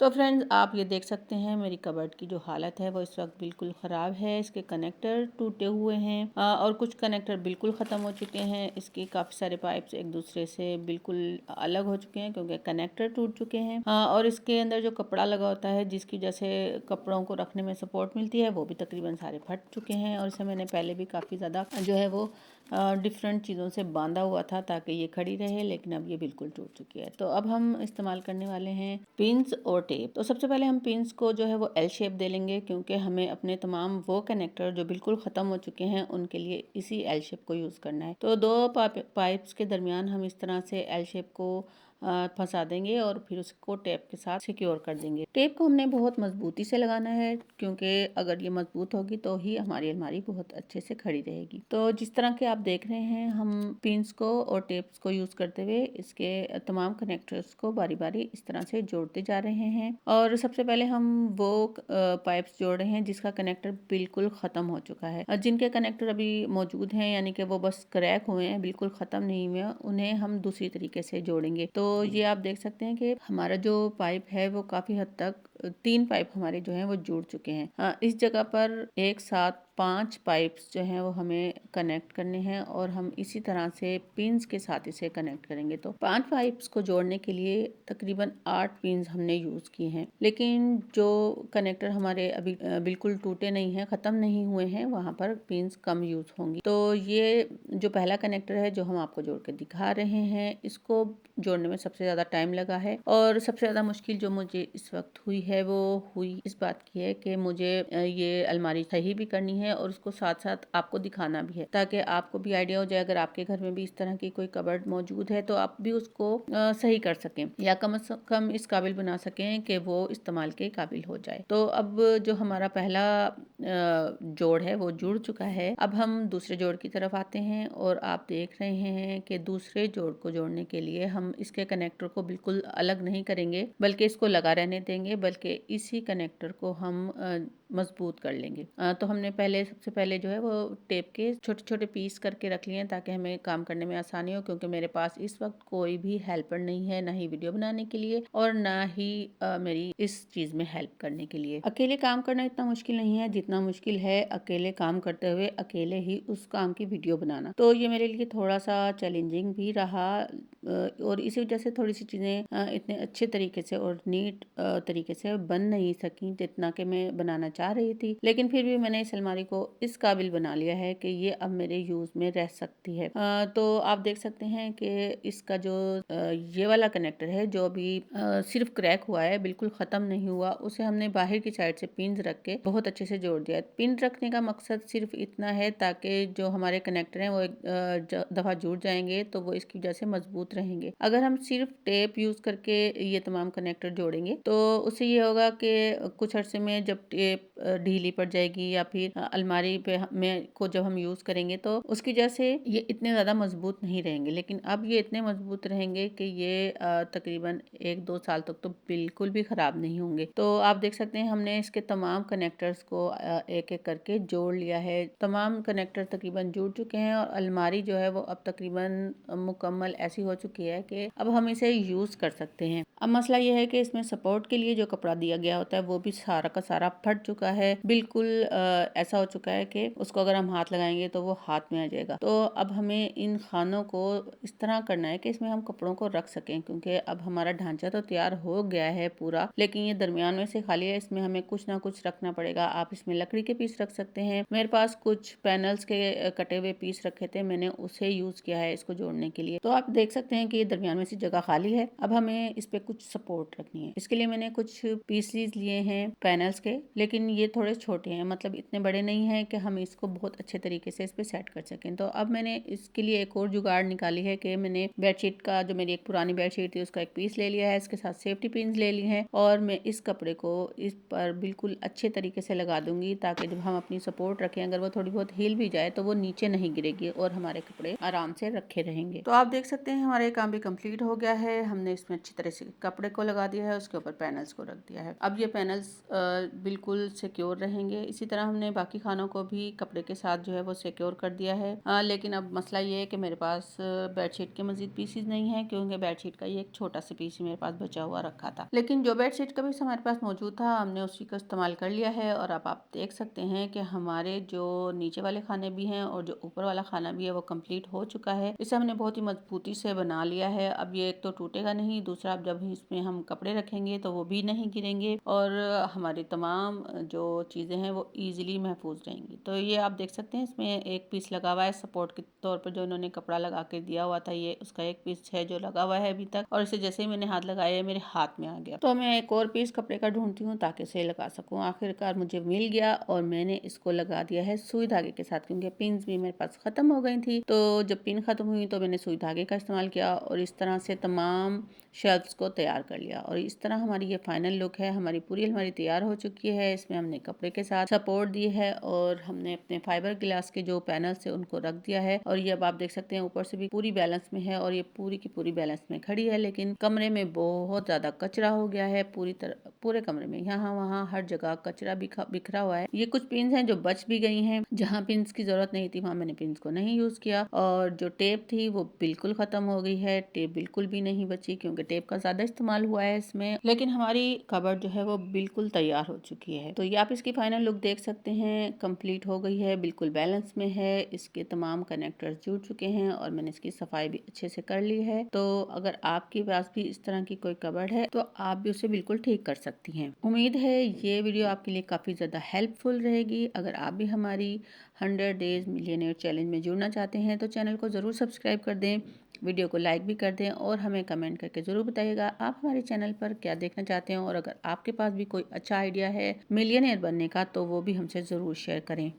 तो फ्रेंड्स आप ये देख सकते हैं मेरी कबर्ड की जो हालत है वो इस वक्त बिल्कुल ख़राब है। इसके कनेक्टर टूटे हुए हैं और कुछ कनेक्टर बिल्कुल ख़त्म हो चुके हैं। इसके काफ़ी सारे पाइप्स एक दूसरे से बिल्कुल अलग हो चुके हैं क्योंकि कनेक्टर टूट चुके हैं। और इसके अंदर जो कपड़ा लगा होता है जिसकी जैसे कपड़ों को रखने में सपोर्ट मिलती है वो भी तकरीबन सारे फट चुके हैं। और इसे मैंने पहले भी काफ़ी ज़्यादा जो है वो डिफरेंट चीज़ों से बांधा हुआ था ताकि ये खड़ी रहे, लेकिन अब ये बिल्कुल टूट चुकी है। तो अब हम इस्तेमाल करने वाले हैं पिंस और टेप। तो सबसे पहले हम पिंस को जो है वो एल शेप दे लेंगे क्योंकि हमें अपने तमाम वो कनेक्टर जो बिल्कुल ख़त्म हो चुके हैं उनके लिए इसी एल शेप को यूज़ करना है। तो दो पाइप्स के दरमियान हम इस तरह से एल शेप को फंसा देंगे और फिर उसको टेप के साथ सिक्योर कर देंगे। टेप को हमने बहुत मजबूती से लगाना है क्योंकि अगर ये मजबूत होगी तो ही हमारी अलमारी बहुत अच्छे से खड़ी रहेगी। तो जिस तरह के आप देख रहे हैं हम पिंस को और टेप्स को यूज करते हुए इसके तमाम कनेक्टर्स को बारी बारी इस तरह से जोड़ते जा रहे हैं। और सबसे पहले हम वो पाइप्स जोड़ रहे हैं जिसका कनेक्टर बिल्कुल खत्म हो चुका है। जिनके कनेक्टर अभी मौजूद हैं यानी कि वो बस क्रैक हुए हैं, बिल्कुल खत्म नहीं हुए, उन्हें हम दूसरी तरीके से जोड़ेंगे। तो ये आप देख सकते हैं कि हमारा जो पाइप है वो काफी हद तक 3 पाइप हमारे जो हैं वो जुड़ चुके हैं। इस जगह पर एक साथ 5 पाइप्स जो हैं वो हमें कनेक्ट करने हैं और हम इसी तरह से पिंस के साथ इसे कनेक्ट करेंगे। तो 5 पाइप्स को जोड़ने के लिए तकरीबन 8 पिंस हमने यूज किए हैं, लेकिन जो कनेक्टर हमारे अभी बिल्कुल टूटे नहीं हैं, खत्म नहीं हुए हैं, वहां पर पिंस कम यूज होंगी। तो ये जो पहला कनेक्टर है जो हम आपको जोड़ के दिखा रहे हैं, इसको जोड़ने में सबसे ज्यादा टाइम लगा है और सबसे ज्यादा मुश्किल जो मुझे इस वक्त हुई है वो हुई इस बात की है कि मुझे ये अलमारी सही भी करनी है और उसको साथ साथ आपको दिखाना भी है ताकि आपको भी आइडिया हो जाए। अगर आपके घर में भी इस तरह की कोई कबर्ड मौजूद है तो आप भी उसको सही कर सकें या कम से कम इस काबिल बना सकें कि वो इस्तेमाल के काबिल हो जाए। तो अब जो हमारा पहला जोड़ है वो जुड़ चुका है। अब हम दूसरे जोड़ की तरफ आते हैं और आप देख रहे हैं कि दूसरे जोड़ को जोड़ने के लिए हम इसके कनेक्टर को बिल्कुल अलग नहीं करेंगे बल्कि इसको लगा रहने देंगे, बल्कि इसी कनेक्टर को हम मजबूत कर लेंगे। तो हमने सबसे पहले जो है वो टेप के छोटे छोटे पीस करके रख लिए हैं ताकि हमें काम करने में आसानी हो, क्योंकि मेरे पास इस वक्त कोई भी हेल्पर नहीं है, ना ही वीडियो बनाने के लिए और ना ही मेरी इस चीज में हेल्प करने के लिए। अकेले काम करना इतना मुश्किल नहीं है जितना मुश्किल है अकेले काम करते हुए अकेले ही उस काम की वीडियो बनाना। तो ये मेरे लिए थोड़ा सा चैलेंजिंग भी रहा और इसी वजह से थोड़ी सी चीजें इतने अच्छे तरीके से और नीट तरीके से बन नहीं सकी जितना कि मैं बनाना चाह रही थी। लेकिन फिर भी मैंने इस अलमारी को इस काबिल बना लिया है कि ये अब मेरे यूज में रह सकती है। तो आप देख सकते हैं कि इसका जो ये वाला कनेक्टर है जो अभी सिर्फ क्रैक हुआ है, बिल्कुल खत्म नहीं हुआ, उसे हमने बाहर की साइड से पिन रख के बहुत अच्छे से जोड़ दिया। पिन रखने का मकसद सिर्फ इतना है ताकि जो हमारे कनेक्टर हैं वो एक दफा जुड़ जाएंगे तो वो इसकी वजह से मजबूत रहेंगे। अगर हम सिर्फ टेप यूज करके ये तमाम कनेक्टर जोड़ेंगे तो उससे ये होगा कि कुछ अरसे में जब टेप ढीली पड़ जाएगी या फिर अलमारी पे में को जब हम यूज करेंगे तो उसकी वजह से ये इतने ज्यादा मजबूत नहीं रहेंगे। लेकिन अब ये इतने मजबूत रहेंगे कि ये तकरीबन 1-2 साल तक तो बिल्कुल भी खराब नहीं होंगे। तो आप देख सकते हैं हमने इसके तमाम कनेक्टर्स को एक एक करके जोड़ लिया है। तमाम कनेक्टर तकरीबन जुड़ चुके हैं और अलमारी जो है वो अब तकरीबन मुकम्मल ऐसी हो चुकी है कि अब हम इसे यूज कर सकते हैं। अब मसला यह है कि इसमें सपोर्ट के लिए जो कपड़ा दिया गया होता है वो भी सारा का सारा फट चुका है, बिल्कुल ऐसा हो चुका है कि उसको अगर हम हाथ लगाएंगे तो वो हाथ में आ जाएगा। तो अब हमें इन खानों को इस तरह करना है कि इसमें हम कपड़ों को रख सकें, क्योंकि अब हमारा ढांचा तो तैयार हो गया है पूरा, लेकिन ये दरमियान में से खाली है, इसमें हमें कुछ ना कुछ रखना पड़ेगा। आप इसमें लकड़ी के पीस रख सकते हैं, मेरे पास कुछ पैनल्स के कटे हुए पीस रखे थे, मैंने उसे यूज किया है इसको जोड़ने के लिए। तो आप देख सकते हैं कि ये दरमियान में से जगह खाली है। अब हमें इस पे कुछ सपोर्ट रखनी है। इसके लिए मैंने कुछ पीसीज लिए हैं पैनल्स के, लेकिन ये थोड़े छोटे हैं, मतलब इतने बड़े नहीं हैं कि हम इसको बहुत अच्छे तरीके से इस पे सेट कर सकें। तो अब मैंने इसके लिए एक और जुगाड़ निकाली है कि मैंने बेडशीट का, जो मेरी एक पुरानी बेडशीट थी, उसका एक पीस ले लिया है, इसके साथ सेफ्टी पिन ले ली हैं और मैं इस कपड़े को इस पर बिल्कुल अच्छे तरीके से लगा दूंगी ताकि जब हम अपनी सपोर्ट रखें, अगर वो थोड़ी बहुत हिल भी जाए तो वो नीचे नहीं गिरेगी और हमारे कपड़े आराम से रखे रहेंगे। तो आप देख सकते हैं हमारा काम भी कंप्लीट हो गया है। हमने इसमें अच्छी तरह से कपड़े को लगा दिया है, उसके ऊपर पैनल्स को रख दिया है। अब ये पैनल्स बिल्कुल सिक्योर रहेंगे। इसी तरह हमने बाकी खानों को भी कपड़े के साथ जो है वो सिक्योर कर दिया है। लेकिन अब मसला ये है कि मेरे पास बेडशीट के मजीद पीसीज नहीं है, क्योंकि बेडशीट का ये एक छोटा सा पीस मेरे पास बचा हुआ रखा था। लेकिन जो बेडशीट का पीस हमारे पास मौजूद था, हमने उसी का इस्तेमाल कर लिया है। और अब आप देख सकते हैं कि हमारे जो नीचे वाले खाने भी हैं और जो ऊपर वाला खाना भी है वो कंप्लीट हो चुका है। इसे हमने बहुत ही मजबूती से बना लिया है। अब ये एक तो टूटेगा नहीं, दूसरा अब जब इसमें हम कपड़े रखेंगे तो वो भी नहीं गिरेंगे और हमारी तमाम जो चीज़ें हैं वो ईजिली महफूज रहेंगी। तो ये आप देख सकते हैं इसमें एक पीस लगा हुआ है सपोर्ट के तौर पर, जो इन्होंने कपड़ा लगा के दिया हुआ था, ये उसका एक पीस है जो लगा हुआ है अभी तक। और इसे जैसे ही मैंने हाथ लगाया मेरे हाथ में आ गया। तो मैं एक और पीस कपड़े का ढूंढती हूँ ताकि इसे लगा सकूँ। आखिरकार मुझे मिल गया और मैंने इसको लगा दिया है सुई धागे के साथ, क्योंकि पिन्स भी मेरे पास खत्म हो गई थी। तो जब पिन खत्म हुई तो मैंने सुई धागे का इस्तेमाल किया और इस तरह से तमाम शेल्फ्स को तैयार कर लिया। और इस तरह हमारी ये फाइनल लुक है। हमारी पूरी अलमारी तैयार हो चुकी है। इसमें हमने कपड़े के साथ सपोर्ट दी है और हमने अपने फाइबर ग्लास के जो पैनल्स है उनको रख दिया है। और ये अब आप देख सकते हैं ऊपर से भी पूरी बैलेंस में है और ये पूरी की पूरी बैलेंस में खड़ी है। लेकिन कमरे में बहुत ज्यादा कचरा हो गया है, पूरे कमरे में यहाँ वहाँ हर जगह कचरा बिखरा हुआ है। ये कुछ पिन्स हैं जो बच भी गई हैं। जहाँ पिन्स की जरूरत नहीं थी वहाँ मैंने पिन्स को नहीं यूज किया। और जो टेप थी वो बिल्कुल खत्म हो गई है, टेप बिल्कुल भी नहीं बची क्योंकि टेप का ज्यादा इस्तेमाल हुआ है इसमें। लेकिन हमारी कबर्ड जो है वो बिल्कुल तैयार हो चुकी है। तो ये आप इसकी फाइनल लुक देख सकते हैं, कंप्लीट हो गई है, बिल्कुल बैलेंस में है। इसके तमाम कनेक्टर्स जुड़ चुके हैं और मैंने इसकी सफाई भी अच्छे से कर ली है। तो अगर आपके पास भी इस तरह की कोई कबर्ड है तो आप भी उसे बिल्कुल ठीक कर सकती हैं। उम्मीद है ये वीडियो आपके लिए काफी ज्यादा हेल्पफुल रहेगी। अगर आप भी हमारी 100 डेज मिलियनेयर चैलेंज में जुड़ना चाहते हैं तो चैनल को जरूर सब्सक्राइब कर दें, वीडियो को लाइक भी कर दें और हमें कमेंट करके जरूर बताइएगा आप हमारे चैनल पर क्या देखना चाहते हैं। और अगर आपके पास भी कोई अच्छा आइडिया है मिलियनेयर बनने का तो वो भी हमसे जरूर शेयर करें।